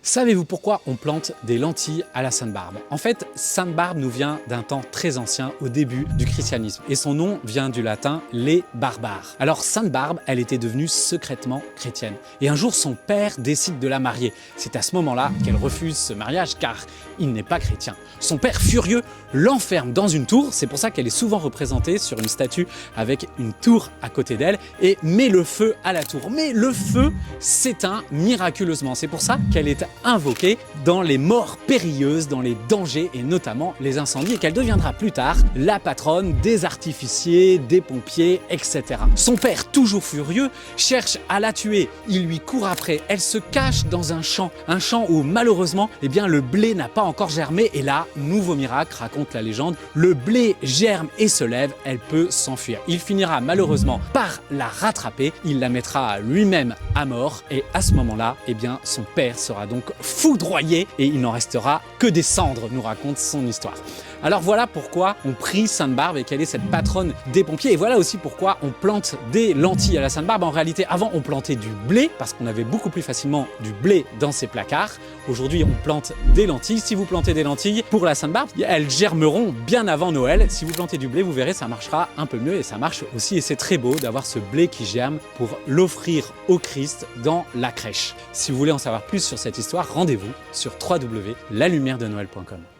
Savez-vous pourquoi on plante des lentilles à la Sainte-Barbe? En fait, Sainte-Barbe nous vient d'un temps très ancien, au début du christianisme. Et son nom vient du latin « les barbares ». Alors Sainte-Barbe, elle était devenue secrètement chrétienne. Et un jour, son père décide de la marier. C'est à ce moment-là qu'elle refuse ce mariage car il n'est pas chrétien. Son père, furieux, l'enferme dans une tour. C'est pour ça qu'elle est souvent représentée sur une statue avec une tour à côté d'elle et met le feu à la tour. Mais le feu s'éteint miraculeusement. C'est pour ça qu'elle est invoquée dans les morts périlleuses, dans les dangers et notamment les incendies et qu'elle deviendra plus tard la patronne des artificiers, des pompiers, etc. Son père, toujours furieux, cherche à la tuer. Il lui court après. Elle se cache dans un champ où malheureusement, eh bien, le blé n'a pas encore germé et là, nouveau miracle, raconte la légende, le blé germe et se lève, elle peut s'enfuir. Il finira malheureusement par la rattraper, il la mettra lui-même à mort et à ce moment-là, eh bien, son père sera donc foudroyé et il n'en restera que des cendres, nous raconte son histoire. Alors voilà pourquoi on prie Sainte-Barbe et qu'elle est cette patronne des pompiers. Et voilà aussi pourquoi on plante des lentilles à la Sainte-Barbe. En réalité, avant, on plantait du blé parce qu'on avait beaucoup plus facilement du blé dans ses placards. Aujourd'hui, on plante des lentilles. Si vous plantez des lentilles pour la Sainte-Barbe, elles germeront bien avant Noël. Si vous plantez du blé, vous verrez, ça marchera un peu mieux et ça marche aussi. Et c'est très beau d'avoir ce blé qui germe pour l'offrir au Christ dans la crèche. Si vous voulez en savoir plus sur cette histoire, rendez-vous sur www.lalumieredenoël.com.